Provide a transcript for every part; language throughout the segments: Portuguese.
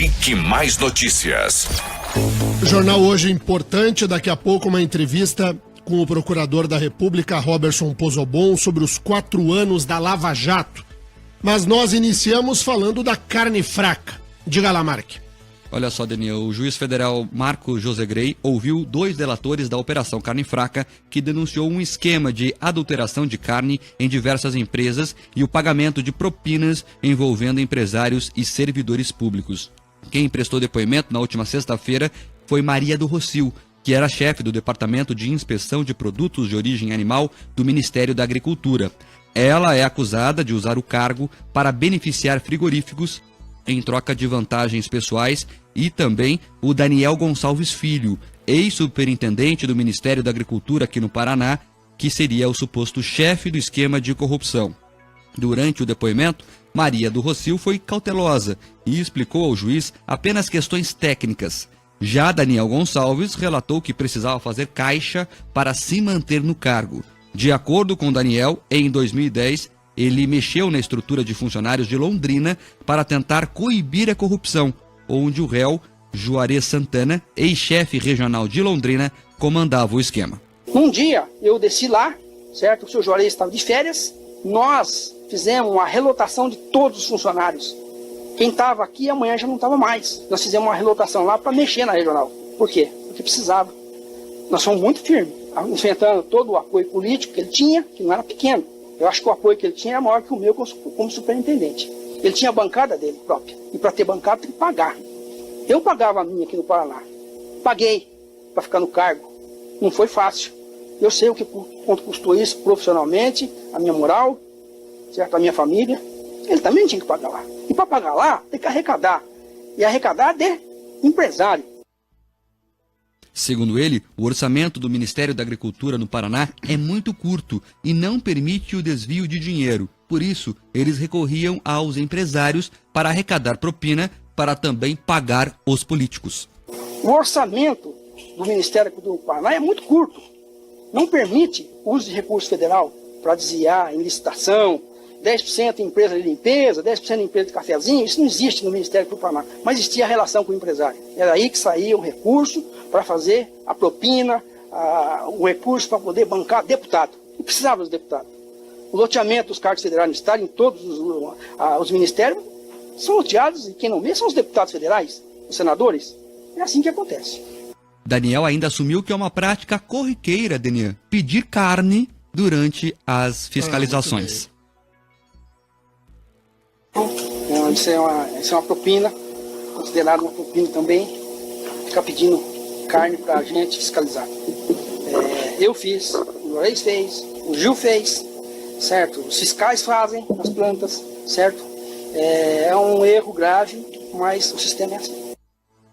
Clique Mais Notícias. Jornal hoje importante, daqui a pouco uma entrevista com o procurador da República, Roberson Pozobon, sobre os 4 anos da Lava Jato. Mas nós iniciamos falando da carne fraca. Diga lá, Mark. Olha só, Daniel, o juiz federal Marcos José Grey ouviu 2 delatores da Operação Carne Fraca que denunciou um esquema de adulteração de carne em diversas empresas e o pagamento de propinas envolvendo empresários e servidores públicos. Quem prestou depoimento na última sexta-feira foi Maria do Rocio, que era chefe do Departamento de Inspeção de Produtos de Origem Animal do Ministério da Agricultura. Ela é acusada de usar o cargo para beneficiar frigoríficos em troca de vantagens pessoais, e também o Daniel Gonçalves Filho, ex-superintendente do Ministério da Agricultura aqui no Paraná, que seria o suposto chefe do esquema de corrupção. Durante o depoimento, Maria do Rocio foi cautelosa e explicou ao juiz apenas questões técnicas. Já Daniel Gonçalves relatou que precisava fazer caixa para se manter no cargo. De acordo com Daniel, em 2010, ele mexeu na estrutura de funcionários de Londrina para tentar coibir a corrupção, onde o réu, Juarez Santana, ex-chefe regional de Londrina, comandava o esquema. Um dia eu desci lá, certo? O senhor Juarez estava de férias, nós fizemos uma relotação de todos os funcionários. Quem estava aqui amanhã já não estava mais. Nós fizemos uma relotação lá para mexer na regional. Por quê? Porque precisava. Nós somos muito firmes, enfrentando todo o apoio político que ele tinha, que não era pequeno. Eu acho que o apoio que ele tinha era maior que o meu como superintendente. Ele tinha a bancada dele própria. E para ter bancada tem que pagar. Eu pagava a minha aqui no Paraná. Paguei para ficar no cargo. Não foi fácil. Eu sei quanto custou isso profissionalmente, a minha moral, certo? A minha família. Ele também tinha que pagar lá. E para pagar lá, tem que arrecadar. E arrecadar de empresário. Segundo ele, o orçamento do Ministério da Agricultura no Paraná é muito curto e não permite o desvio de dinheiro. Por isso, eles recorriam aos empresários para arrecadar propina para também pagar os políticos. O orçamento do Ministério do Paraná é muito curto. Não permite o uso de recurso federal para desviar em licitação, 10% em empresa de limpeza, 10% em empresa de cafezinho. Isso não existe no Ministério do Paraná. Mas existia a relação com o empresário. Era aí que saía o recurso para fazer a propina, o recurso para poder bancar deputado. E precisava dos deputados. O loteamento dos cargos federais no Estado, em todos os ministérios, são loteados, e quem não vê são os deputados federais, os senadores. É assim que acontece. Daniel ainda assumiu que é uma prática corriqueira, Daniel, pedir carne durante as fiscalizações. Isso é uma propina, considerada uma propina também, ficar pedindo carne para a gente fiscalizar. Eu fiz, o Juarez fez, o Gil fez, certo? Os fiscais fazem nas plantas, certo? É um erro grave, mas o sistema é assim.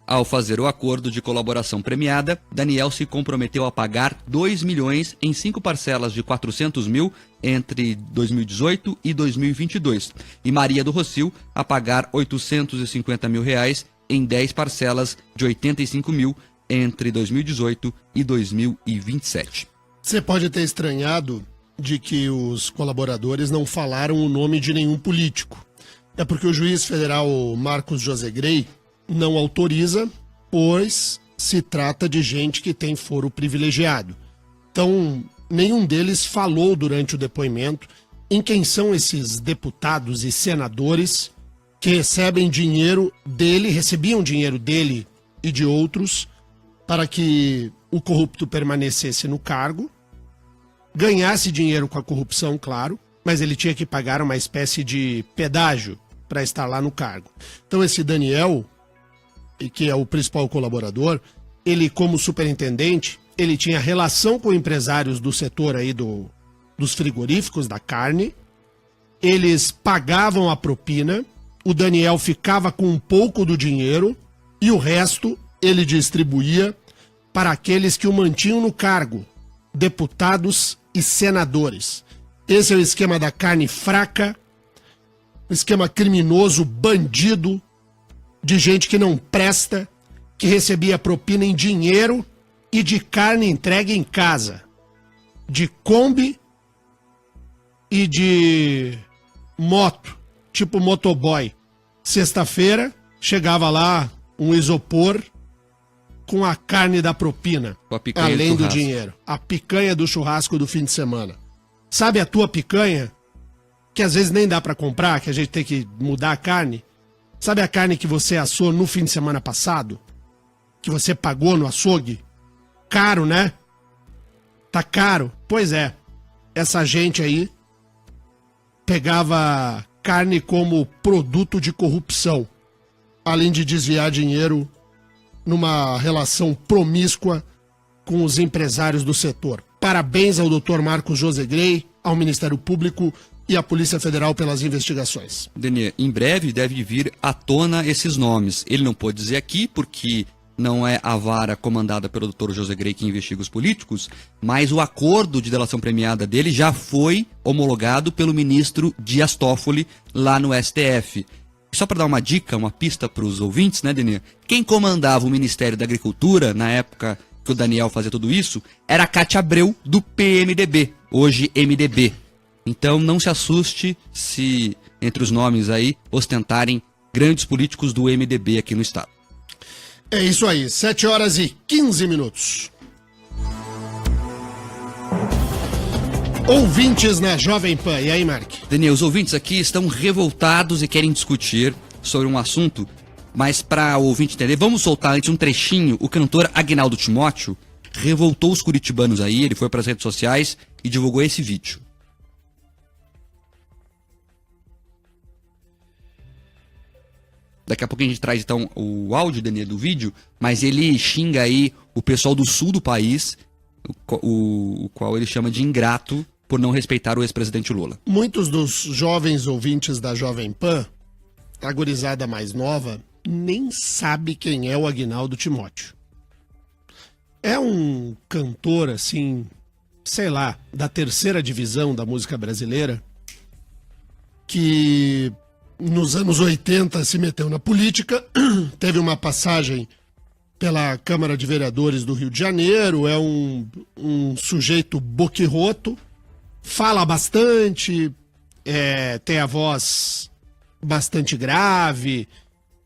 Ao fazer o acordo de colaboração premiada, Daniel se comprometeu a pagar 2 milhões em 5 parcelas de 400 mil entre 2018 e 2022, e Maria do Rocio a pagar 850 mil reais em 10 parcelas de 85 mil entre 2018 e 2027. Você pode ter estranhado de que os colaboradores não falaram o nome de nenhum político. É porque o juiz federal Marcos José Grey não autoriza, pois se trata de gente que tem foro privilegiado. Então, nenhum deles falou durante o depoimento em quem são esses deputados e senadores que recebem dinheiro dele, recebiam dinheiro dele e de outros para que o corrupto permanecesse no cargo, ganhasse dinheiro com a corrupção, claro, mas ele tinha que pagar uma espécie de pedágio para estar lá no cargo. Então esse Daniel, que é o principal colaborador, ele como superintendente, ele tinha relação com empresários do setor aí dos frigoríficos, da carne, eles pagavam a propina, o Daniel ficava com um pouco do dinheiro e o resto ele distribuía para aqueles que o mantinham no cargo, deputados e senadores. Esse é o esquema da carne fraca, um esquema criminoso, bandido, de gente que não presta, que recebia propina em dinheiro e de carne entregue em casa, de Kombi e de moto, tipo motoboy. Sexta-feira, chegava lá um isopor com a carne da propina, Com a picanha além do do churrasco. dinheiro. A picanha do churrasco do fim de semana. Sabe a tua picanha, que às vezes nem dá pra comprar, que a gente tem que mudar a carne? Sabe a carne que você assou no fim de semana passado? Que você pagou no açougue? Caro, né? Tá caro? Pois é. Essa gente aí pegava carne como produto de corrupção, além de desviar dinheiro numa relação promíscua com os empresários do setor. Parabéns ao Dr. Marcos Josegrey, ao Ministério Público e à Polícia Federal pelas investigações. Denê, em breve deve vir à tona esses nomes. Ele não pode dizer aqui porque não é a vara comandada pelo Dr. Josegrey que investiga os políticos, mas o acordo de delação premiada dele já foi homologado pelo ministro Dias Toffoli lá no STF. Só para dar uma dica, uma pista para os ouvintes, né, Denê? Quem comandava o Ministério da Agricultura, na época que o Daniel fazia tudo isso, era a Cátia Abreu, do PMDB, hoje MDB. Então não se assuste se, entre os nomes aí, ostentarem grandes políticos do MDB aqui no estado. É isso aí, 7h15. Ouvintes na Jovem Pan. E aí, Mark? Daniel, os ouvintes aqui estão revoltados e querem discutir sobre um assunto, mas para o ouvinte entender, vamos soltar antes um trechinho. O cantor Agnaldo Timóteo revoltou os curitibanos aí, ele foi para as redes sociais e divulgou esse vídeo. Daqui a pouco a gente traz então o áudio, Daniel, do vídeo, mas ele xinga aí o pessoal do sul do país, o qual ele chama de ingrato por não respeitar o ex-presidente Lula. Muitos dos jovens ouvintes da Jovem Pan, a gurizada mais nova, nem sabe quem é o Agnaldo Timóteo. É um cantor, assim, sei lá, da terceira divisão da música brasileira, que nos anos 80 se meteu na política, teve uma passagem pela Câmara de Vereadores do Rio de Janeiro, é um sujeito boquirroto, fala bastante, tem a voz bastante grave,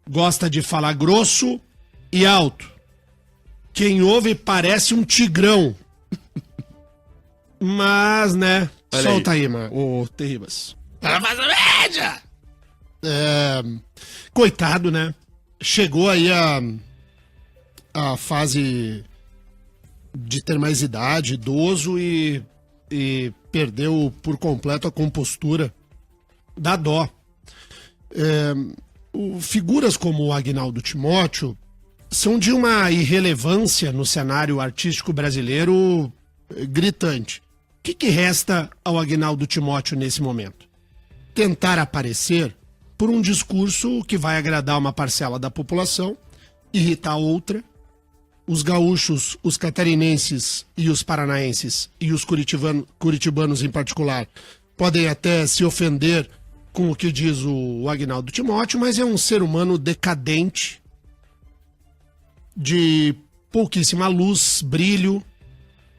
gosta de falar grosso e alto. Quem ouve parece um tigrão. Mas, né, Olha solta aí, mano, ô Terribas. Para fazer média! Coitado, né? Chegou aí a fase de ter mais idade, idoso e perdeu por completo a compostura. Dá dó. Figuras como o Agnaldo Timóteo são de uma irrelevância no cenário artístico brasileiro gritante. O que resta ao Agnaldo Timóteo nesse momento? Tentar aparecer por um discurso que vai agradar uma parcela da população, irritar outra. Os gaúchos, os catarinenses e os paranaenses, e os curitibanos em particular, podem até se ofender com o que diz o Agnaldo Timóteo, mas é um ser humano decadente, de pouquíssima luz, brilho,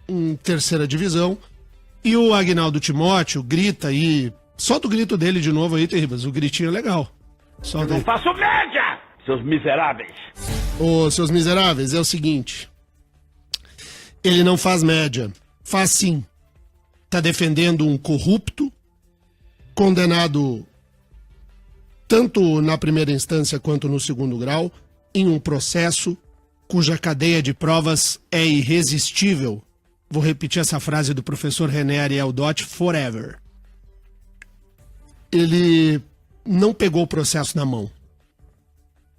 em terceira divisão. E o Agnaldo Timóteo grita aí, solta o grito dele de novo aí, Terribas, o gritinho é legal. Solta aí. Não faço média, seus miseráveis. Ô, seus miseráveis, é o seguinte. Ele não faz média. Faz sim. Tá defendendo um corrupto, condenado tanto na primeira instância quanto no segundo grau, em um processo cuja cadeia de provas é irresistível. Vou repetir essa frase do professor René Ariel Dott, forever. Ele não pegou o processo na mão,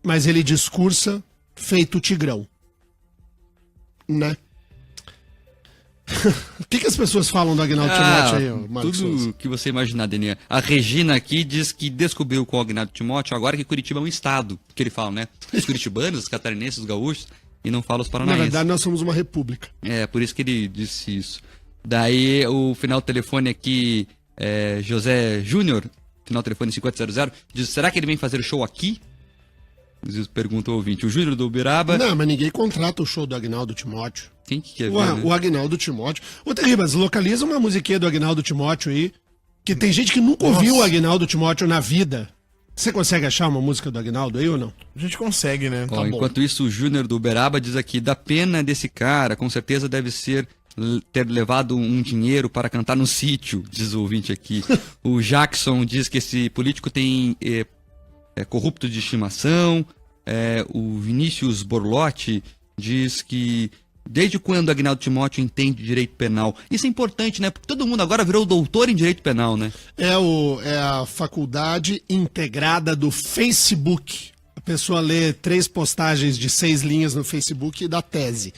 mas ele discursa feito tigrão, né? O que as pessoas falam do Agnaldo Timóteo aí, Marcos tudo Souza? que você imaginar, Daniel. A Regina aqui diz que descobriu com o Agnaldo Timóteo agora que Curitiba é um estado, que ele fala, né? Os curitibanos, os catarinenses, os gaúchos, e não fala os Na paranaenses. verdade, nós somos uma república. É, por isso que ele disse isso. Daí, o final do telefone aqui, José Júnior, final do telefone 5000, diz, será que ele vem fazer show aqui? Pergunta o ouvinte. O Júnior do Uberaba... Não, mas ninguém contrata o show do Agnaldo Timóteo. Quem que quer ver, né? O Agnaldo Timóteo. Ô, Terribas, localiza uma musiquinha do Agnaldo Timóteo aí, que tem gente que nunca ouviu o Agnaldo Timóteo na vida. Você consegue achar uma música do Aguinaldo aí ou não? A gente consegue, né? Ó, bom. enquanto isso, o Júnior do Uberaba diz aqui, da pena desse cara, com certeza deve ser ter levado um dinheiro para cantar no sítio, diz o ouvinte aqui. O Jackson diz que esse político tem corrupto de estimação. O Vinícius Borlotti diz que desde quando Aguinaldo Timóteo entende direito penal? Isso é importante, né? Porque todo mundo agora virou doutor em direito penal, né? É a faculdade integrada do Facebook. A pessoa lê 3 postagens de 6 linhas no Facebook e dá tese.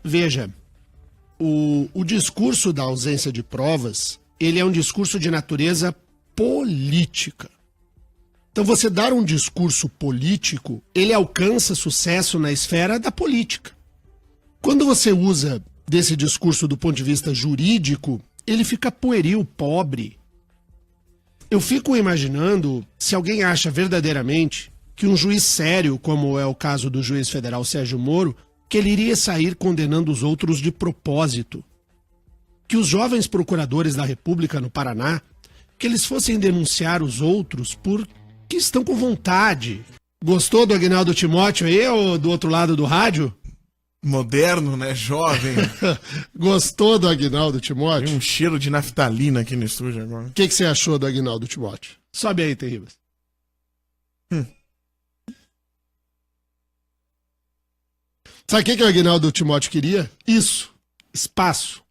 Veja, o discurso da ausência de provas, ele é um discurso de natureza política. Então você dar um discurso político, ele alcança sucesso na esfera da política. Quando você usa desse discurso do ponto de vista jurídico, ele fica pueril, pobre. Eu fico imaginando se alguém acha verdadeiramente que um juiz sério, como é o caso do juiz federal Sérgio Moro, que ele iria sair condenando os outros de propósito. Que os jovens procuradores da República no Paraná, que eles fossem denunciar os outros porque estão com vontade. Gostou do Aguinaldo Timóteo aí ou do outro lado do rádio? Moderno, né? Jovem. Gostou do Aguinaldo Tem Timóteo? um cheiro de naftalina aqui no estúdio agora. O que você achou do Aguinaldo Timóteo? Sobe aí, Terribas. Sabe o que o Aguinaldo Timóteo queria? Isso. Espaço.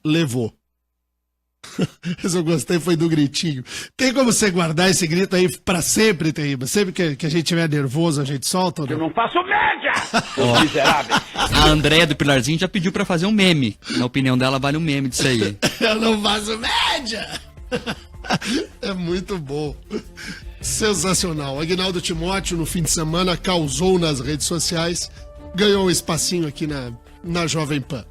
Levou. Mas eu gostei, foi do gritinho. Tem como você guardar esse grito aí pra sempre, Terribas? Sempre que a gente tiver nervoso, a gente solta ou Eu não? não faço média, seus miseráveis. A Andréia do Pilarzinho já pediu pra fazer um meme. Na opinião dela, vale um meme disso aí. Eu não faço média! É muito bom. Sensacional. Aguinaldo Timóteo, no fim de semana, causou nas redes sociais, ganhou um espacinho aqui na Jovem Pan.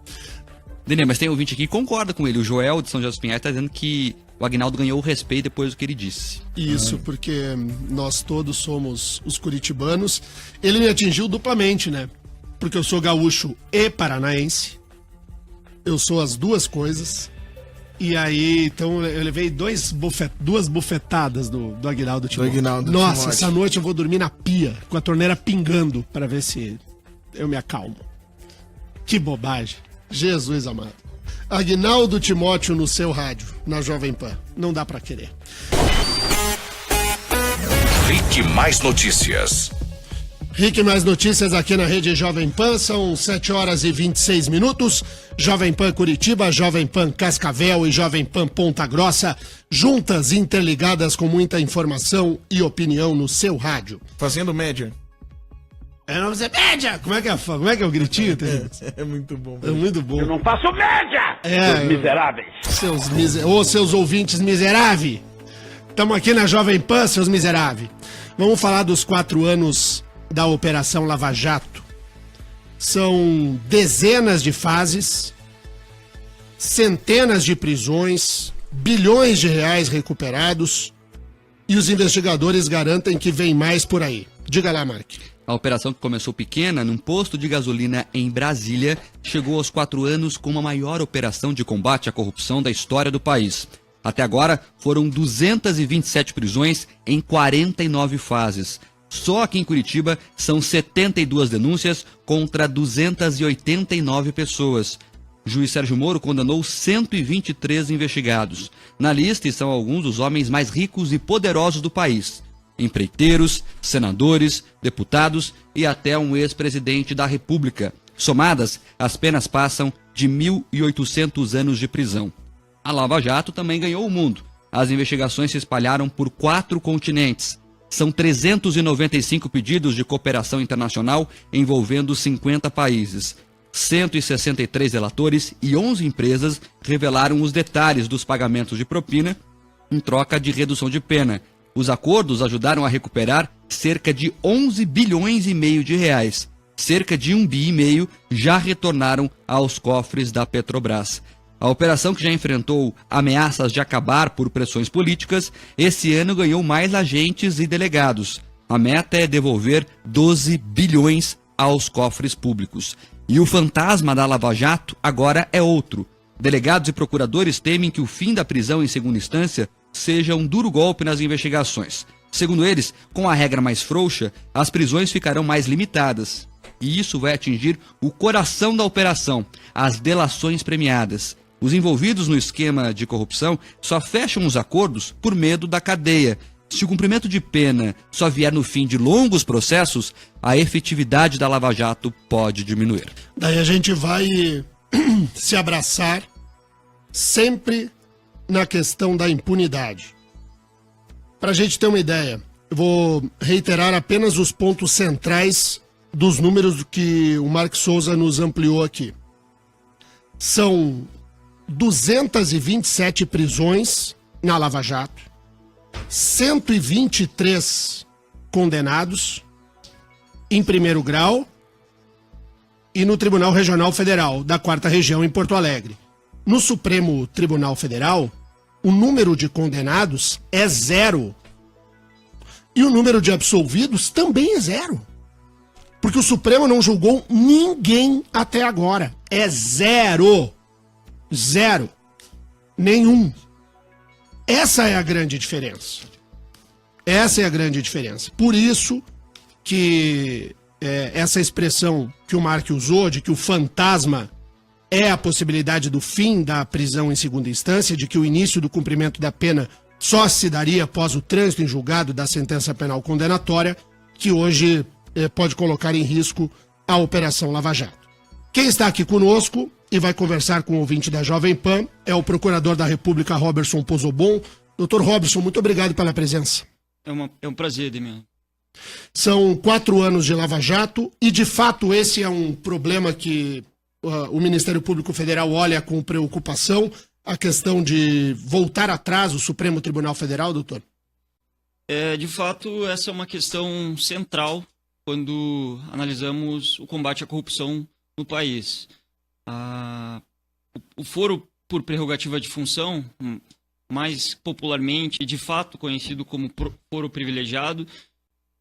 Denê, mas tem ouvinte aqui que concorda com ele. O Joel de São José dos Pinhais tá dizendo que o Aguinaldo ganhou o respeito depois do que ele disse. Isso, porque nós todos somos os curitibanos. Ele me atingiu duplamente, né? Porque eu sou gaúcho e paranaense. Eu sou as duas coisas. E aí, então, eu levei duas bufetadas do Aguinaldo Timóteo. Aguinaldo Nossa, Timóteo. essa noite eu vou dormir na pia, com a torneira pingando, para ver se eu me acalmo. Que bobagem. Jesus amado. Aguinaldo Timóteo no seu rádio, na Jovem Pan. Não dá pra querer. Rick Mais Notícias. Rick, mais notícias aqui na Rede Jovem Pan, são 7 horas e 26 minutos. Jovem Pan Curitiba, Jovem Pan Cascavel e Jovem Pan Ponta Grossa, juntas, interligadas com muita informação e opinião no seu rádio. Fazendo média. É não você média! Como é que é o gritinho, Terribas? É muito bom. É muito bom. Eu não faço média, seus miseráveis. Seus ouvintes miseráveis. Estamos aqui na Jovem Pan, seus miseráveis. Vamos falar dos 4 anos da Operação Lava Jato. São dezenas de fases, centenas de prisões, bilhões de reais recuperados e os investigadores garantem que vem mais por aí. Diga lá, Mark. A operação, que começou pequena, num posto de gasolina em Brasília, chegou aos 4 anos como a maior operação de combate à corrupção da história do país. Até agora, foram 227 prisões em 49 fases. Só aqui em Curitiba, são 72 denúncias contra 289 pessoas. O juiz Sérgio Moro condenou 123 investigados. Na lista estão alguns dos homens mais ricos e poderosos do país. Empreiteiros, senadores, deputados e até um ex-presidente da República. Somadas, as penas passam de 1.800 anos de prisão. A Lava Jato também ganhou o mundo. As investigações se espalharam por 4 continentes. São 395 pedidos de cooperação internacional envolvendo 50 países. 163 relatores e 11 empresas revelaram os detalhes dos pagamentos de propina em troca de redução de pena. Os acordos ajudaram a recuperar cerca de 11 bilhões e meio de reais. Cerca de 1,5 bi já retornaram aos cofres da Petrobras. A operação, que já enfrentou ameaças de acabar por pressões políticas, esse ano ganhou mais agentes e delegados. A meta é devolver 12 bilhões aos cofres públicos. E o fantasma da Lava Jato agora é outro. Delegados e procuradores temem que o fim da prisão em segunda instância seja um duro golpe nas investigações. Segundo eles, com a regra mais frouxa, as prisões ficarão mais limitadas. E isso vai atingir o coração da operação, as delações premiadas. Os envolvidos no esquema de corrupção só fecham os acordos por medo da cadeia. Se o cumprimento de pena só vier no fim de longos processos, a efetividade da Lava Jato pode diminuir. Daí a gente vai se abraçar sempre na questão da impunidade. Para a gente ter uma ideia, eu vou reiterar apenas os pontos centrais dos números que o Mark Souza nos ampliou aqui. São 227 prisões na Lava Jato, 123 condenados em primeiro grau e no Tribunal Regional Federal da 4ª Região em Porto Alegre. No Supremo Tribunal Federal, o número de condenados é 0. E o número de absolvidos também é 0. Porque o Supremo não julgou ninguém até agora. É 0. 0. Nenhum. Essa é a grande diferença. Essa é a grande diferença. Por isso que essa expressão que o Mark usou, de que o fantasma é a possibilidade do fim da prisão em segunda instância, de que o início do cumprimento da pena só se daria após o trânsito em julgado da sentença penal condenatória, que hoje pode colocar em risco a Operação Lava Jato. Quem está aqui conosco e vai conversar com o ouvinte da Jovem Pan é o Procurador da República, Roberson Pozobon. Doutor Roberson, muito obrigado pela presença. É um prazer, Demian. São 4 anos de Lava Jato e, de fato, esse é um problema que o Ministério Público Federal olha com preocupação, a questão de voltar atrás o Supremo Tribunal Federal, doutor? De fato, essa é uma questão central quando analisamos o combate à corrupção no país. O foro por prerrogativa de função, mais popularmente, de fato conhecido como foro privilegiado,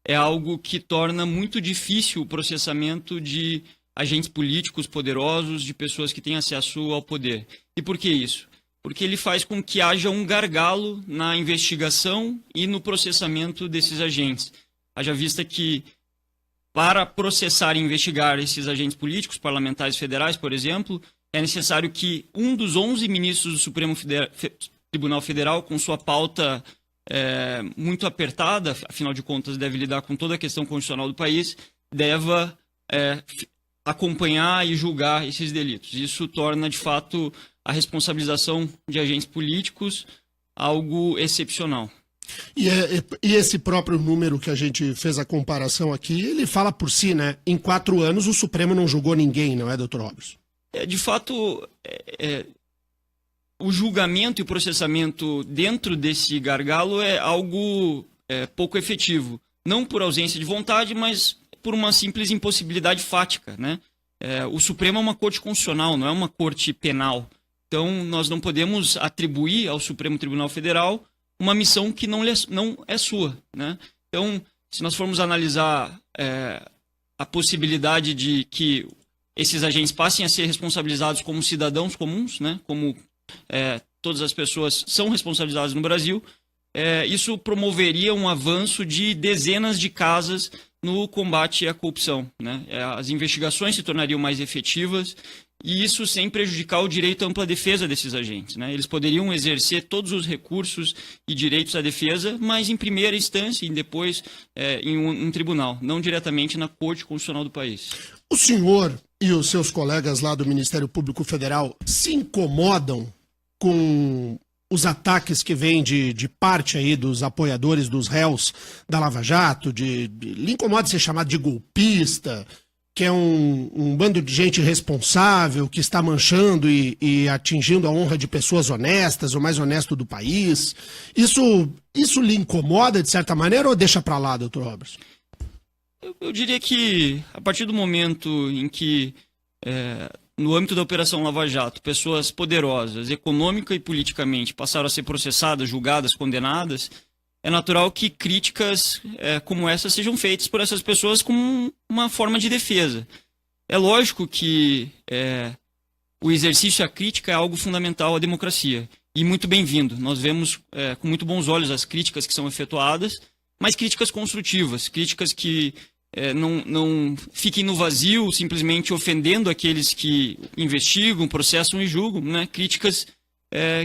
é algo que torna muito difícil o processamento de agentes políticos poderosos, de pessoas que têm acesso ao poder. E por que isso? Porque ele faz com que haja um gargalo na investigação e no processamento desses agentes. Haja vista que, para processar e investigar esses agentes políticos, parlamentares federais, por exemplo, é necessário que um dos 11 ministros do Supremo Tribunal Federal, com sua pauta muito apertada, afinal de contas deve lidar com toda a questão constitucional do país, deva acompanhar e julgar esses delitos. Isso torna, de fato, a responsabilização de agentes políticos algo excepcional. E esse próprio número que a gente fez a comparação aqui, ele fala por si, né? Em 4 anos o Supremo não julgou ninguém, não é, doutor Roberson? De fato, o julgamento e o processamento dentro desse gargalo é algo pouco efetivo. Não por ausência de vontade, mas por uma simples impossibilidade fática, né? O Supremo é uma corte constitucional, não é uma corte penal. Então, nós não podemos atribuir ao Supremo Tribunal Federal uma missão que não é sua, né? Então, se nós formos analisar a possibilidade de que esses agentes passem a ser responsabilizados como cidadãos comuns, né? Como todas as pessoas são responsabilizadas no Brasil, isso promoveria um avanço de dezenas de casas no combate à corrupção, né? As investigações se tornariam mais efetivas e isso sem prejudicar o direito à ampla defesa desses agentes, né? Eles poderiam exercer todos os recursos e direitos à defesa, mas em primeira instância e depois em um tribunal, não diretamente na Corte Constitucional do país. O senhor e os seus colegas lá do Ministério Público Federal se incomodam com os ataques que vêm de parte aí dos apoiadores dos réus da Lava Jato, lhe incomoda ser chamado de golpista, que é um bando de gente irresponsável, que está manchando e atingindo a honra de pessoas honestas, o mais honesto do país. Isso lhe incomoda de certa maneira ou deixa para lá, doutor Roberson? Eu diria que a partir do momento em que no âmbito da Operação Lava Jato, pessoas poderosas, econômica e politicamente, passaram a ser processadas, julgadas, condenadas, é natural que críticas como essa sejam feitas por essas pessoas como uma forma de defesa. É lógico que o exercício à crítica é algo fundamental à democracia. e muito bem-vindo. Nós vemos com muito bons olhos as críticas que são efetuadas, mas críticas construtivas, críticas que não fiquem no vazio, simplesmente ofendendo aqueles que investigam, processam e julgam, né? Críticas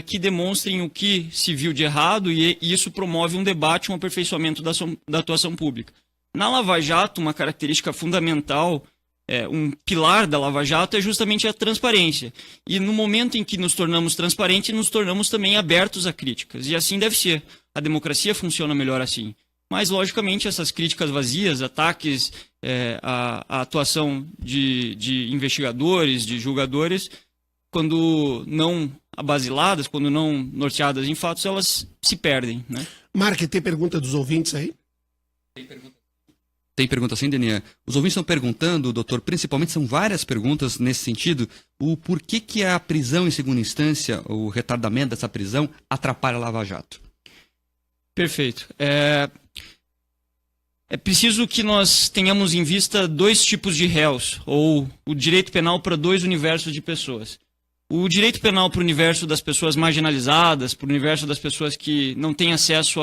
que demonstrem o que se viu de errado e isso promove um debate, um aperfeiçoamento da atuação pública. Na Lava Jato, uma característica fundamental, um pilar da Lava Jato é justamente a transparência. E no momento em que nos tornamos transparentes, nos tornamos também abertos a críticas. E assim deve ser. A democracia funciona melhor assim. Mas, logicamente, essas críticas vazias, ataques à atuação de investigadores, de julgadores, quando não abasiladas, quando não norteadas em fatos, elas se perdem, né? Mark, tem pergunta dos ouvintes aí? Tem pergunta sim, Denian. Os ouvintes estão perguntando, doutor, principalmente são várias perguntas nesse sentido, o porquê que a prisão em segunda instância, o retardamento dessa prisão, atrapalha a Lava Jato. Perfeito. É preciso que nós tenhamos em vista dois tipos de réus, ou o direito penal para dois universos de pessoas. O direito penal para o universo das pessoas marginalizadas, para o universo das pessoas que não têm acesso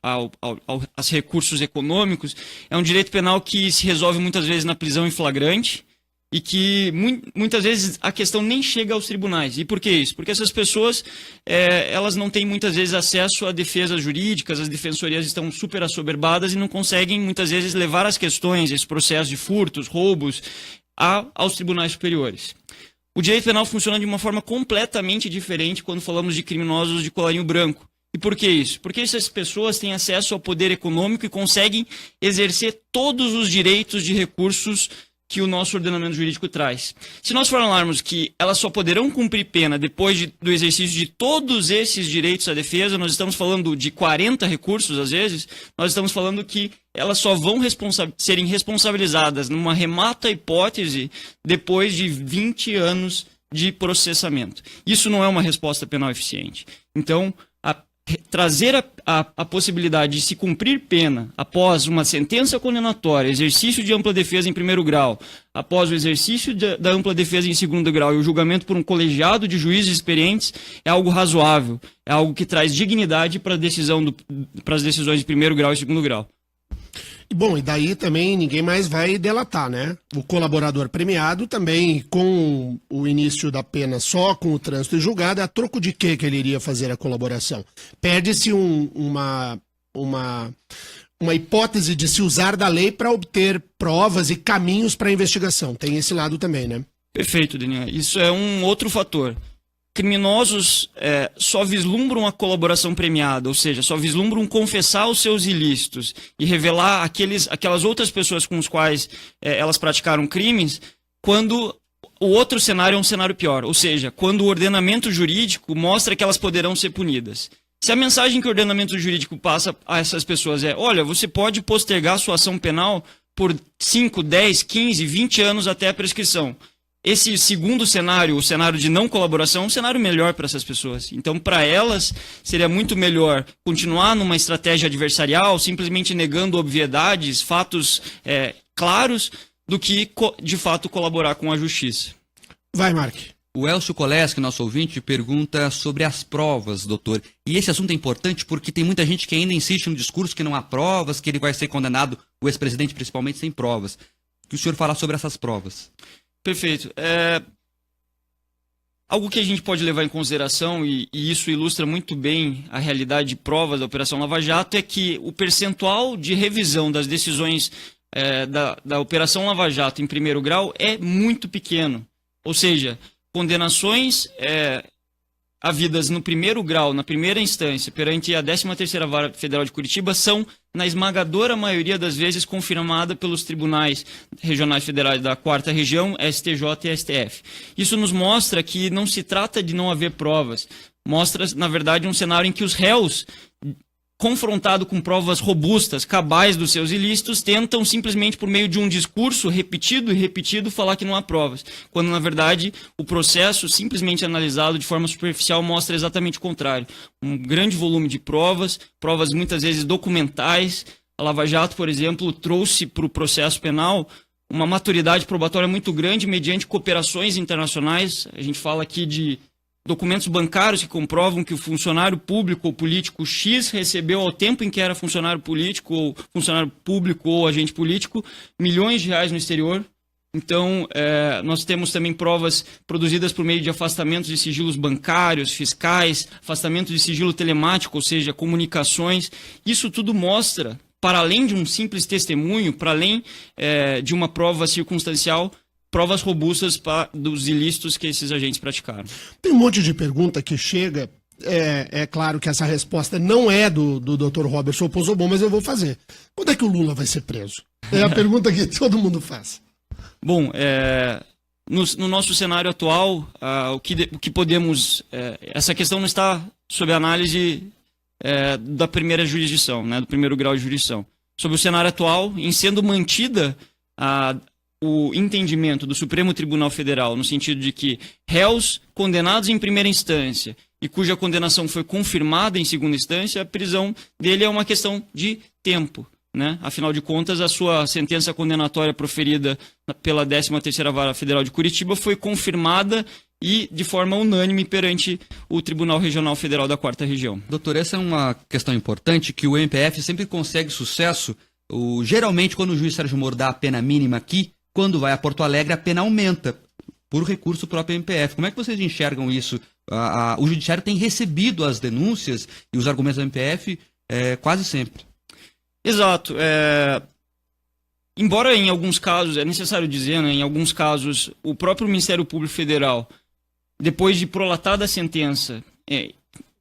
aos recursos econômicos, é um direito penal que se resolve muitas vezes na prisão em flagrante e que muitas vezes a questão nem chega aos tribunais. E por que isso? Porque essas pessoas elas não têm muitas vezes acesso a defesas jurídicas, as defensorias estão super assoberbadas e não conseguem muitas vezes levar as questões, esse processo de furtos, roubos, aos tribunais superiores. O direito penal funciona de uma forma completamente diferente quando falamos de criminosos de colarinho branco. E por que isso? Porque essas pessoas têm acesso ao poder econômico e conseguem exercer todos os direitos de recursos que o nosso ordenamento jurídico traz. Se nós falarmos que elas só poderão cumprir pena depois do exercício de todos esses direitos à defesa, nós estamos falando de 40 recursos, às vezes, nós estamos falando que elas só vão serem responsabilizadas numa remota hipótese depois de 20 anos de processamento. Isso não é uma resposta penal eficiente. Então, trazer a possibilidade de se cumprir pena após uma sentença condenatória, exercício de ampla defesa em primeiro grau, após o exercício da ampla defesa em segundo grau e o julgamento por um colegiado de juízes experientes é algo razoável, é algo que traz dignidade para as decisões de primeiro grau e segundo grau. Bom, e daí também ninguém mais vai delatar, né? O colaborador premiado também, com o início da pena só com o trânsito e julgado, a troco de quê que ele iria fazer a colaboração? Perde-se uma hipótese de se usar da lei para obter provas e caminhos para a investigação. Tem esse lado também, né? Perfeito, Daniel. Isso é um outro fator. Criminosos só vislumbram a colaboração premiada, ou seja, só vislumbram confessar os seus ilícitos e revelar aquelas outras pessoas com as quais elas praticaram crimes, quando o outro cenário é um cenário pior, ou seja, quando o ordenamento jurídico mostra que elas poderão ser punidas. Se a mensagem que o ordenamento jurídico passa a essas pessoas olha, você pode postergar sua ação penal por 5, 10, 15, 20 anos até a prescrição. Esse segundo cenário, o cenário de não colaboração, é um cenário melhor para essas pessoas. Então, para elas, seria muito melhor continuar numa estratégia adversarial, simplesmente negando obviedades, fatos claros, do que, de fato, colaborar com a justiça. Vai, Mark. O Elcio Koleski, nosso ouvinte, pergunta sobre as provas, doutor. E esse assunto é importante porque tem muita gente que ainda insiste no discurso que não há provas, que ele vai ser condenado, o ex-presidente principalmente, sem provas. Que o senhor falar sobre essas provas? Perfeito. Algo que a gente pode levar em consideração, e isso ilustra muito bem a realidade de provas da Operação Lava Jato, é que o percentual de revisão das decisões da Operação Lava Jato em primeiro grau é muito pequeno. Ou seja, condenações havidas no primeiro grau, na primeira instância, perante a 13ª Vara Federal de Curitiba, são, na esmagadora maioria das vezes, confirmada pelos tribunais regionais federais da 4ª Região, STJ e STF. Isso nos mostra que não se trata de não haver provas, mostra, na verdade, um cenário em que os réus, confrontado com provas robustas, cabais dos seus ilícitos, tentam simplesmente por meio de um discurso repetido e repetido falar que não há provas, quando na verdade o processo simplesmente analisado de forma superficial mostra exatamente o contrário. Um grande volume de provas muitas vezes documentais. A Lava Jato, por exemplo, trouxe para o processo penal uma maturidade probatória muito grande mediante cooperações internacionais. A gente fala aqui de documentos bancários que comprovam que o funcionário público ou político X recebeu ao tempo em que era funcionário político ou funcionário público ou agente político milhões de reais no exterior. Então, nós temos também provas produzidas por meio de afastamentos de sigilos bancários, fiscais, afastamento de sigilo telemático, ou seja, comunicações. Isso tudo mostra, para além de um simples testemunho, para além de uma prova circunstancial, provas robustas dos ilícitos que esses agentes praticaram. Tem um monte de pergunta que chega. É claro que essa resposta não é do Dr. Robertson Pozzobon, mas eu vou fazer. Quando é que o Lula vai ser preso? É a pergunta que todo mundo faz. Bom, no nosso cenário atual, o que podemos... essa questão não está sob análise da primeira jurisdição, né, do primeiro grau de jurisdição. Sobre o cenário atual, em sendo mantida o entendimento do Supremo Tribunal Federal, no sentido de que réus condenados em primeira instância e cuja condenação foi confirmada em segunda instância, a prisão dele é uma questão de tempo, né? Afinal de contas, a sua sentença condenatória proferida pela 13ª Vara Federal de Curitiba foi confirmada e de forma unânime perante o Tribunal Regional Federal da 4ª Região. Doutor, essa é uma questão importante que o MPF sempre consegue sucesso. Geralmente, quando o juiz Sérgio Moro dá a pena mínima aqui, quando vai a Porto Alegre, a pena aumenta por recurso próprio MPF. Como é que vocês enxergam isso? O Judiciário tem recebido as denúncias e os argumentos do MPF quase sempre. Exato. Embora em alguns casos, é necessário dizer, né, em alguns casos, o próprio Ministério Público Federal, depois de prolatada a sentença,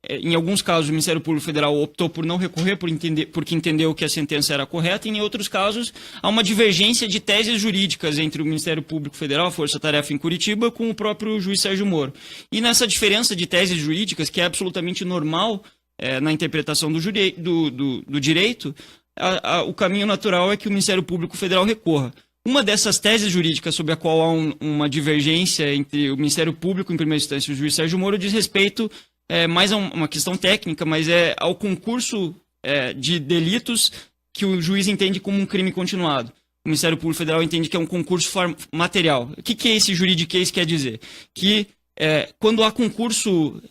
em alguns casos o Ministério Público Federal optou por não recorrer porque entendeu que a sentença era correta, e em outros casos há uma divergência de teses jurídicas entre o Ministério Público Federal, a Força Tarefa em Curitiba, com o próprio juiz Sérgio Moro. E nessa diferença de teses jurídicas, que é absolutamente normal na interpretação do direito, o caminho natural é que o Ministério Público Federal recorra. Uma dessas teses jurídicas sobre a qual há uma divergência entre o Ministério Público, em primeira instância, e o juiz Sérgio Moro, diz respeito mais a uma questão técnica, mas ao concurso de delitos que o juiz entende como um crime continuado. O Ministério Público Federal entende que é um concurso material. O que é esse juridiquês quer dizer? Que quando há concurso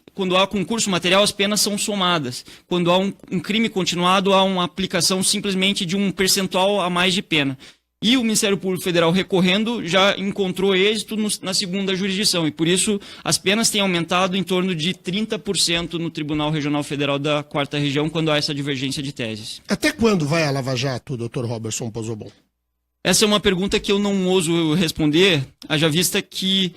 material, as penas são somadas. Quando há um crime continuado, há uma aplicação simplesmente de um percentual a mais de pena. E o Ministério Público Federal, recorrendo, já encontrou êxito na segunda jurisdição. E por isso as penas têm aumentado em torno de 30% no Tribunal Regional Federal da 4ª Região, quando há essa divergência de teses. Até quando vai a Lava Jato, Dr. Robertson Pozzobon? Essa é uma pergunta que eu não ouso responder, haja vista que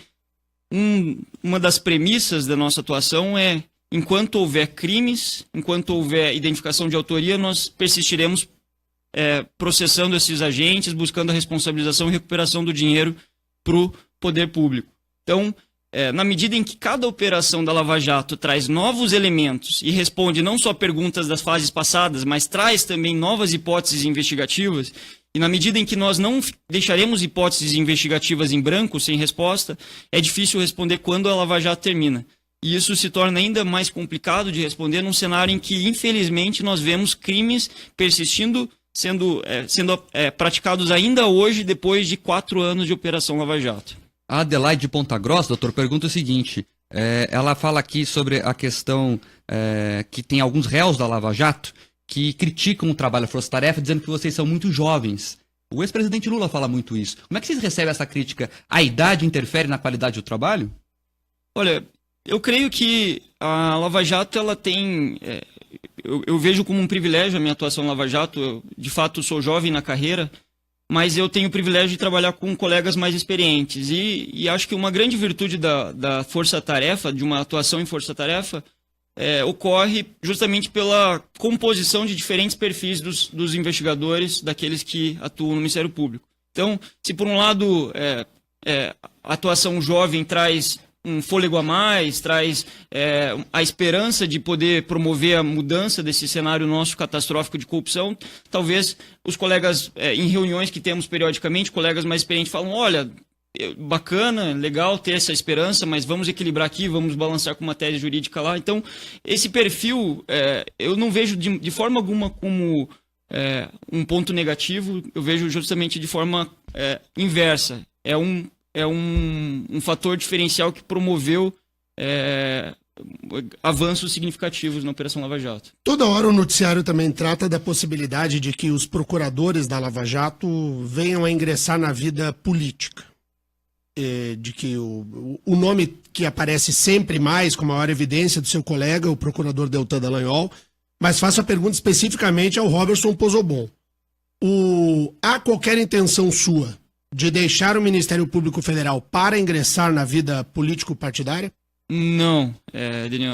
uma das premissas da nossa atuação é: enquanto houver crimes, enquanto houver identificação de autoria, nós persistiremos processando esses agentes, buscando a responsabilização e recuperação do dinheiro para o poder público. Então, na medida em que cada operação da Lava Jato traz novos elementos e responde não só perguntas das fases passadas, mas traz também novas hipóteses investigativas, e na medida em que nós não deixaremos hipóteses investigativas em branco, sem resposta, é difícil responder quando a Lava Jato termina. E isso se torna ainda mais complicado de responder num cenário em que, infelizmente, nós vemos crimes persistindo, sendo praticados ainda hoje, depois de 4 anos de Operação Lava Jato. A Adelaide de Ponta Grossa, doutor, pergunta o seguinte: ela fala aqui sobre a questão que tem alguns réus da Lava Jato que criticam o trabalho da Força Tarefa, dizendo que vocês são muito jovens. O ex-presidente Lula fala muito isso. Como é que vocês recebem essa crítica? A idade interfere na qualidade do trabalho? Olha, eu creio que a Lava Jato, ela tem... Eu vejo como um privilégio a minha atuação na Lava Jato. Eu, de fato, sou jovem na carreira, mas eu tenho o privilégio de trabalhar com colegas mais experientes. E acho que uma grande virtude da força-tarefa, de uma atuação em força-tarefa, ocorre justamente pela composição de diferentes perfis dos investigadores, daqueles que atuam no Ministério Público. Então, se por um lado a atuação jovem traz um fôlego a mais, traz a esperança de poder promover a mudança desse cenário nosso catastrófico de corrupção, talvez os colegas, em reuniões que temos periodicamente, colegas mais experientes falam: olha, bacana, legal ter essa esperança, mas vamos equilibrar aqui, vamos balançar com uma tese jurídica lá. Então, esse perfil, eu não vejo de forma alguma como um ponto negativo, eu vejo justamente de forma inversa. É um fator diferencial que promoveu avanços significativos na Operação Lava Jato. Toda hora o noticiário também trata da possibilidade de que os procuradores da Lava Jato venham a ingressar na vida política. De que o nome que aparece sempre mais com maior evidência do seu colega, o procurador Deltan Dallagnol, mas faço a pergunta especificamente ao Roberson Pozobon. Há qualquer intenção sua de deixar o Ministério Público Federal para ingressar na vida político-partidária? Não, Daniel,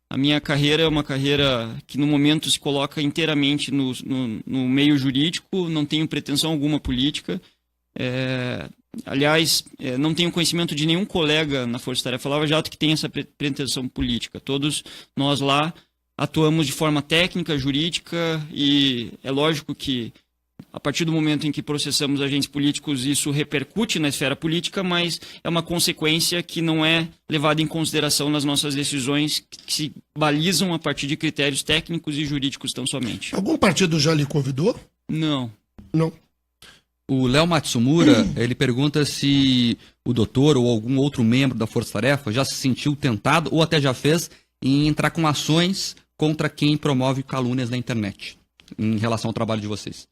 a minha carreira é uma carreira que no momento se coloca inteiramente no meio jurídico, não tenho pretensão alguma política. Aliás, não tenho conhecimento de nenhum colega na Força Tarefa Lava Jato que tenha essa pretensão política. Todos nós lá atuamos de forma técnica, jurídica, e é lógico que a partir do momento em que processamos agentes políticos, isso repercute na esfera política, mas é uma consequência que não é levada em consideração nas nossas decisões, que se balizam a partir de critérios técnicos e jurídicos tão somente. Algum partido já lhe convidou? Não. Não. O Léo Matsumura, ele pergunta se o doutor ou algum outro membro da Força Tarefa já se sentiu tentado ou até já fez em entrar com ações contra quem promove calúnias na internet, em relação ao trabalho de vocês.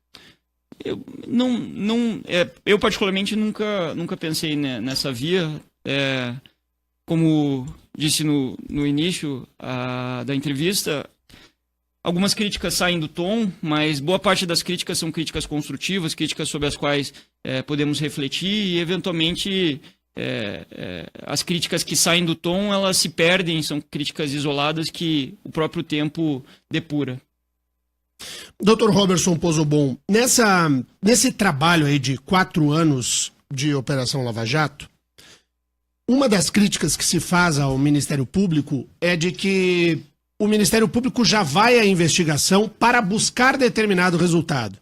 Eu particularmente nunca pensei nessa via. Como disse no início da entrevista, algumas críticas saem do tom, mas boa parte das críticas são críticas construtivas, críticas sobre as quais podemos refletir e, eventualmente, as críticas que saem do tom, elas se perdem, são críticas isoladas que o próprio tempo depura. Dr. Roberson Pozobon, nesse trabalho aí de 4 anos de Operação Lava Jato, uma das críticas que se faz ao Ministério Público é de que o Ministério Público já vai à investigação para buscar determinado resultado.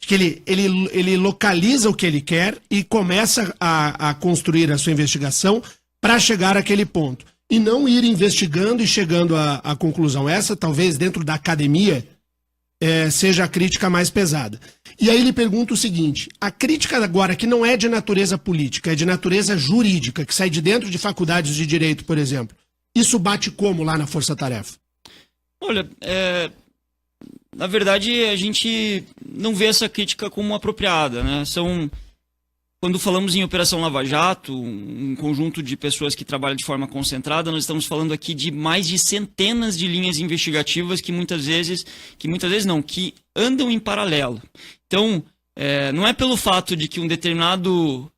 Que ele localiza o que ele quer e começa a construir a sua investigação para chegar àquele ponto. E não ir investigando e chegando à conclusão. Essa, talvez, dentro da academia, seja a crítica mais pesada. E aí ele pergunta o seguinte: a crítica agora, que não é de natureza política, é de natureza jurídica, que sai de dentro de faculdades de direito, por exemplo, isso bate como lá na Força Tarefa? Olha, na verdade, a gente não vê essa crítica como apropriada, né? Quando falamos em Operação Lava Jato, um conjunto de pessoas que trabalham de forma concentrada, nós estamos falando aqui de mais de centenas de linhas investigativas que andam em paralelo. Então, não é pelo fato de que um determinado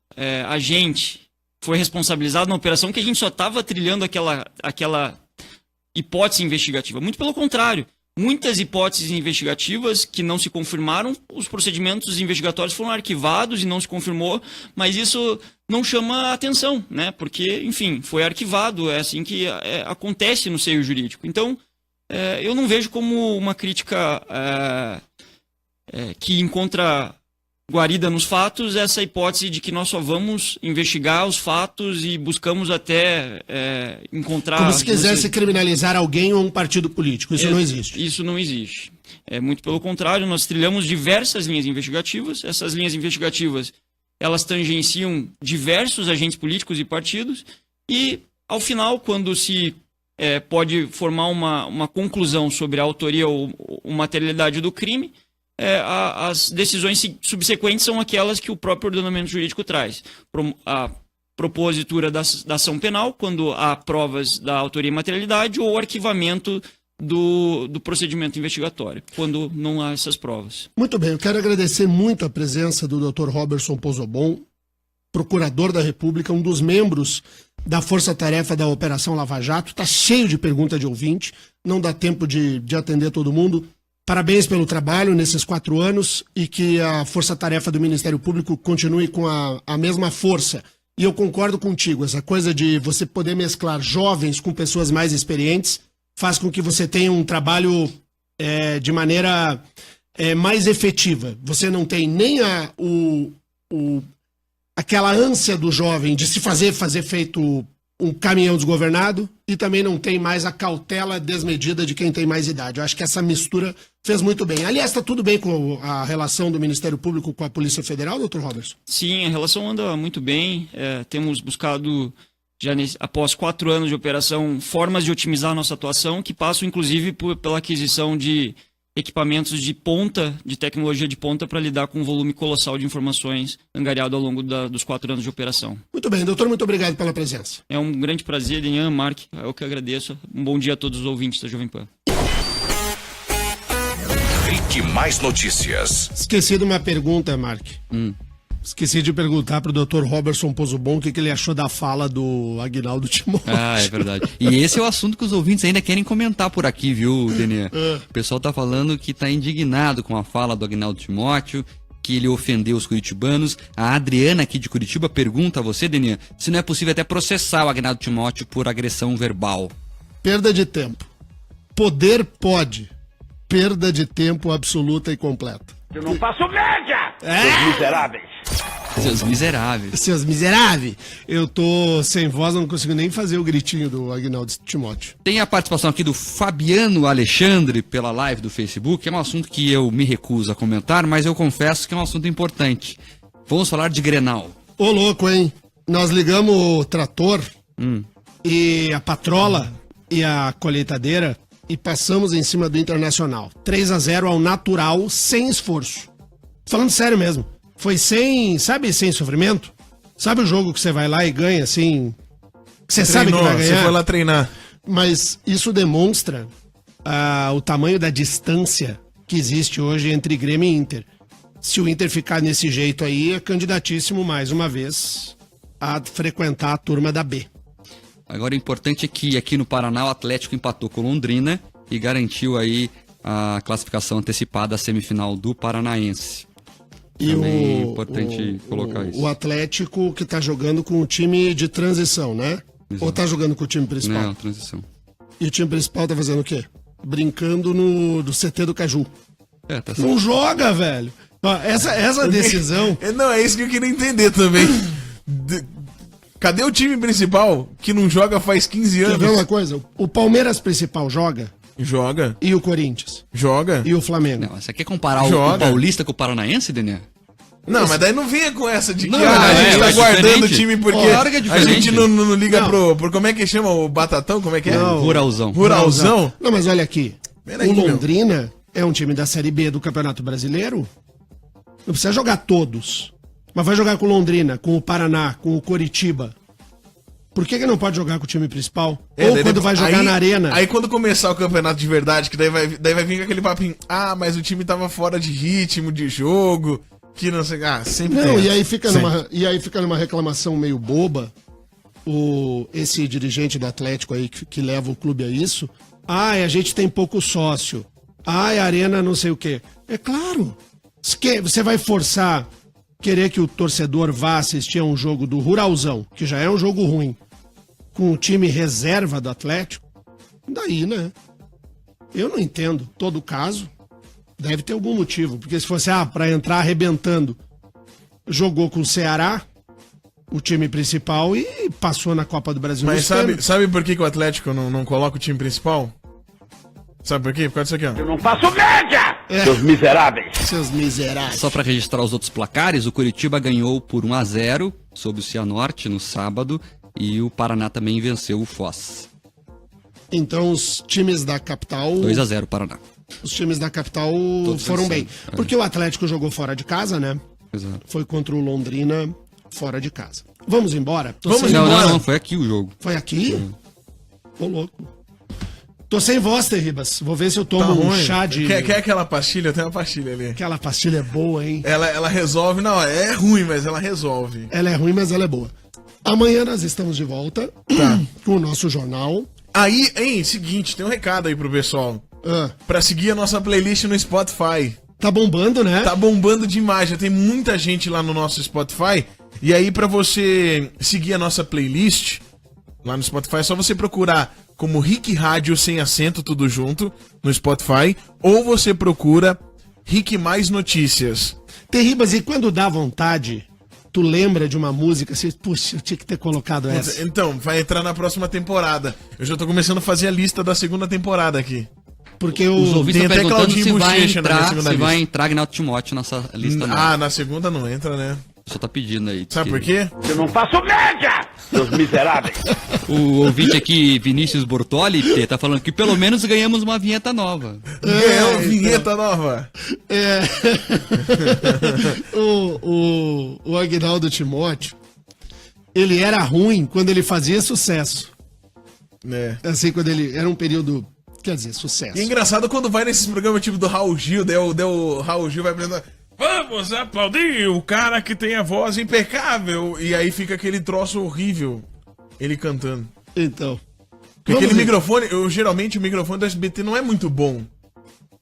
agente foi responsabilizado na operação que a gente só estava trilhando aquela hipótese investigativa. Muito pelo contrário. Muitas hipóteses investigativas que não se confirmaram, os procedimentos investigatórios foram arquivados e não se confirmou, mas isso não chama atenção, né? Porque, enfim, foi arquivado, é assim que acontece no seio jurídico. Então, eu não vejo como uma crítica que encontra guarida nos fatos essa hipótese de que nós só vamos investigar os fatos e buscamos até encontrar... Como se quisesse criminalizar alguém ou um partido político. Isso não existe. Isso não existe. Muito pelo contrário, nós trilhamos diversas linhas investigativas. Essas linhas investigativas, elas tangenciam diversos agentes políticos e partidos. E, ao final, quando se pode formar uma conclusão sobre a autoria ou materialidade do crime, as decisões subsequentes são aquelas que o próprio ordenamento jurídico traz. A propositura da ação penal, quando há provas da autoria e materialidade, ou o arquivamento do procedimento investigatório, quando não há essas provas. Muito bem, eu quero agradecer muito a presença do Dr. Roberson Pozobon, procurador da República, um dos membros da Força Tarefa da Operação Lava Jato. Está cheio de pergunta de ouvinte, não dá tempo de atender todo mundo. Parabéns pelo trabalho nesses 4 anos e que a força-tarefa do Ministério Público continue com a mesma força. E eu concordo contigo, essa coisa de você poder mesclar jovens com pessoas mais experientes faz com que você tenha um trabalho de maneira mais efetiva. Você não tem nem aquela ânsia do jovem de se fazer feito um caminhão desgovernado e também não tem mais a cautela desmedida de quem tem mais idade. Eu acho que essa mistura fez muito bem. Aliás, está tudo bem com a relação do Ministério Público com a Polícia Federal, doutor Roberson? Sim, a relação anda muito bem. Temos buscado após 4 anos de operação, formas de otimizar a nossa atuação, que passam inclusive pela aquisição de equipamentos de ponta, de tecnologia de ponta, para lidar com um volume colossal de informações angariado ao longo dos 4 anos de operação. Muito bem, doutor, muito obrigado pela presença. É um grande prazer, Denian, Mark, eu que agradeço. Um bom dia a todos os ouvintes da Jovem Pan. Clique Mais Notícias. Esqueci de uma pergunta, Mark. Esqueci de perguntar pro Dr. Robertson Pozobon o que ele achou da fala do Aguinaldo Timóteo. Ah, é verdade. E esse é o assunto que os ouvintes ainda querem comentar por aqui, viu, Denian? O pessoal tá falando que tá indignado com a fala do Aguinaldo Timóteo, que ele ofendeu os curitibanos. A Adriana aqui de Curitiba pergunta a você, Denian, se não é possível até processar o Aguinaldo Timóteo por agressão verbal. Perda de tempo. Poder pode. Perda de tempo absoluta e completa. Eu não faço média! Seus miseráveis! Seus miseráveis. Seus miseráveis. Eu tô sem voz, não consigo nem fazer o gritinho do Aguinaldo Timóteo. Tem a participação aqui do Fabiano Alexandre pela live do Facebook. É um assunto que eu me recuso a comentar, mas eu confesso que é um assunto importante. Vamos falar de Grenal. Ô, louco, hein? Nós ligamos o trator e a patrola e a colheitadeira e passamos em cima do Internacional. 3-0 ao natural, sem esforço. Falando sério mesmo. Foi sem, sabe, sem sofrimento? Sabe o jogo que você vai lá e ganha, assim... Você sabe que vai ganhar? Você foi lá treinar. Mas isso demonstra o tamanho da distância que existe hoje entre Grêmio e Inter. Se o Inter ficar nesse jeito aí, é candidatíssimo mais uma vez a frequentar a turma da B. Agora o importante é que aqui no Paraná o Atlético empatou com Londrina e garantiu aí a classificação antecipada à semifinal do Paranaense. E também é importante colocar isso. O Atlético que tá jogando com o time de transição, né? Exato. Ou tá jogando com o time principal? Não, transição. E o time principal tá fazendo o quê? Brincando no CT do Caju. É, tá Não certo. joga, velho. Ó, essa decisão... Não, é isso que eu queria entender também. Cadê o time principal que não joga faz 15 Quer ver anos? uma coisa? O Palmeiras principal joga Joga, e o Corinthians joga. e o Flamengo. Não, você quer comparar o Joga. Paulista com o Paranaense, Daniel? Não, mas daí não venha com essa de que Não, a é, gente tá é guardando o diferente. time porque Claro que é a diferente. gente não liga Não. pro... Como é que chama? O Batatão? Como é que é? Não. Ruralzão. Ruralzão? Não, mas olha aqui. Peraí, O meu. Londrina é um time da Série B do Campeonato Brasileiro. Não precisa jogar todos. Mas vai jogar com Londrina, com o Paraná, com o Coritiba. Por que não pode jogar com o time principal? Ou daí quando vai jogar aí- na arena. Aí quando começar o campeonato de verdade, que daí vai vir com aquele papinho. Ah, mas o time tava fora de ritmo, de jogo, que não sei... Ah, sempre Não, tem. e aí fica Sempre. numa reclamação meio boba. Esse dirigente do Atlético aí que leva o clube a isso. Ah, a gente tem pouco sócio. Ah, a arena não sei o quê. É claro. Você vai forçar querer que o torcedor vá assistir a um jogo do Ruralzão, que já é um jogo ruim, com o time reserva do Atlético? Daí, né? Eu não entendo. Todo caso, deve ter algum motivo. Porque se fosse, pra entrar arrebentando, jogou com o Ceará, o time principal, e passou na Copa do Brasil. Mas nos pênaltis. sabe por que o Atlético não coloca o time principal? Sabe por quê? Por causa disso aqui, ó. Eu não faço média! É. Seus miseráveis! Seus miseráveis. Só para registrar os outros placares, o Curitiba ganhou por 1-0 sobre o Cianorte no sábado e o Paraná também venceu o Foz. Então os times da capital... 2-0 Paraná. Os times da capital Todos foram venceram, bem. é. Porque o Atlético jogou fora de casa, né? Exato. Foi contra o Londrina fora de casa. Vamos embora? Vamos sem- Não, embora. não, foi aqui o jogo. Foi aqui? Ô, louco. Tô sem voz, Terribas. Vou ver se eu tomo Tá um ruim. chá de... Quer aquela pastilha? Tem uma pastilha ali. Aquela pastilha é boa, hein? Ela resolve, não, é ruim, mas ela resolve. Ela é ruim, mas ela é boa. Amanhã nós estamos de volta com o nosso jornal. Aí, hein, seguinte, tem um recado aí pro pessoal. Ah, Pra seguir a nossa playlist no Spotify. tá bombando, né? Tá bombando demais, já tem muita gente lá no nosso Spotify. E aí, pra você seguir a nossa playlist lá no Spotify, é só você procurar como Rick Rádio sem acento, tudo junto, no Spotify. Ou você procura Rick Mais Notícias. Terribas, e quando dá vontade, tu lembra de uma música, assim, puxa, eu tinha que ter colocado essa. Então, vai entrar na próxima temporada. Eu já tô começando a fazer a lista da segunda temporada aqui. Porque Os o... ouvintes tem estão até perguntando Claudinho se vai Bochecha na minha entrar, segunda se vai lista. entrar Agnaldo Timóteo nessa lista. Não. Ah, na segunda não entra, né? Só tá pedindo aí. Sabe por quê? Eu não faço média! Seus miseráveis. O ouvinte aqui, Vinícius Bortoli, tá falando que pelo menos ganhamos uma vinheta nova. Ganhou vinheta nova. É. o Aguinaldo Timóteo, ele era ruim quando ele fazia sucesso. É. Assim, quando ele era um período, quer dizer, sucesso. E é engraçado quando vai nesses programas tipo do Raul Gil, o Raul Gil vai apresentar. Vamos aplaudir o cara que tem a voz impecável. E aí fica aquele troço horrível, ele cantando. Então. Porque aquele microfone, geralmente o microfone do SBT não é muito bom.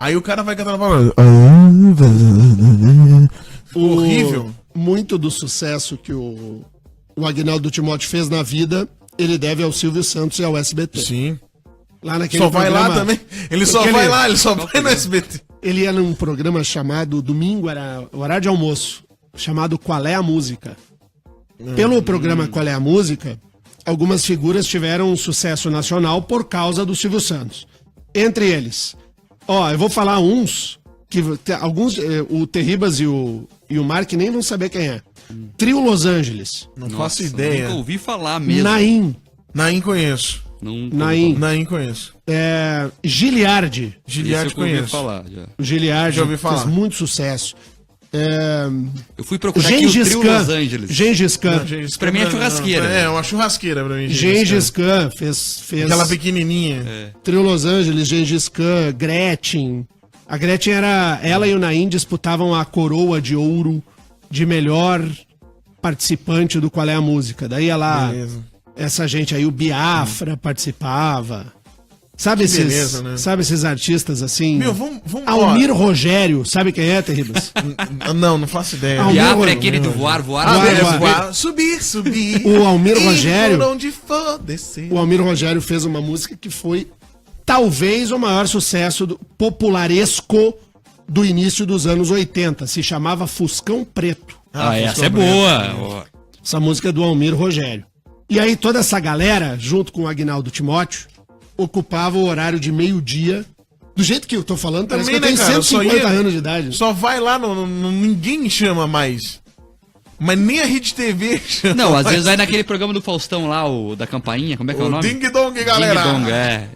Aí o cara vai cantando a horrível. Muito do sucesso que o Aguinaldo Timóteo fez na vida, ele deve ao Silvio Santos e ao SBT. Sim. Lá naquele Só vai programa, lá também. Ele só vai lá, ele só vai no SBT. Ele ia num programa chamado Domingo, era o horário de almoço, chamado Qual é a Música. Pelo programa Qual é a Música, algumas figuras tiveram um sucesso nacional por causa do Silvio Santos. Entre eles, eu vou falar uns, que alguns, o Terribas e o Mark nem vão saber quem é. Trio Los Angeles. Não faço ideia. Nunca ouvi falar mesmo. Naim conheço. Naim conheço. Giliardi. Giliardi conheço. Falar, já. O Giliardi Já ouvi falar. fez muito sucesso. Eu fui procurar aqui o Trio Los Angeles. Gengis Khan. Pra mim é churrasqueira. É, uma churrasqueira pra mim. Gengis Khan fez... Aquela pequenininha. Trio Los Angeles, Gengis Khan, Gretchen. A Gretchen era... Ela e o Naim disputavam a coroa de ouro de melhor participante do Qual é a Música. Daí ela... Beleza. Essa gente aí, o Biafra participava. Sabe esses artistas assim? Meu, vamos Almir Rogério, sabe quem é, Terribas? Não faço ideia. Biafra é aquele do voar. Subir. O Almir Rogério. Onde for descer. O Almir Rogério fez uma música que foi talvez o maior sucesso popularesco do início dos anos 80. Se chamava Fuscão Preto. Essa é boa. Essa música é do Almir Rogério. E aí toda essa galera, junto com o Aguinaldo Timóteo, ocupava o horário de meio-dia. Do jeito que eu tô falando, parece que eu tenho 150 anos de idade. Só vai lá, ninguém chama mais. Mas nem a Rede TV chama. Não, às vezes vai naquele programa do Faustão lá, o da campainha, como é que é o nome? Ding Dong, galera. Ding Dong,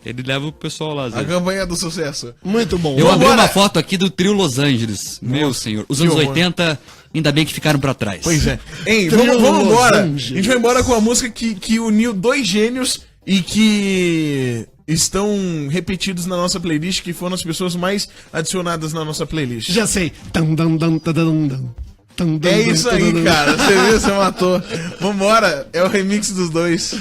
ele leva o pessoal lá. A campanha do sucesso. Muito bom. Eu abri uma foto aqui do Trio Los Angeles. Meu senhor. Os anos 80, ainda bem que ficaram pra trás. Pois é. Ei, vamos embora. A gente vai embora com a música que uniu dois gênios e que estão repetidos na nossa playlist, que foram as pessoas mais adicionadas na nossa playlist. Já sei. É isso aí, cara. Você viu? Você matou. Vambora. É o remix dos dois.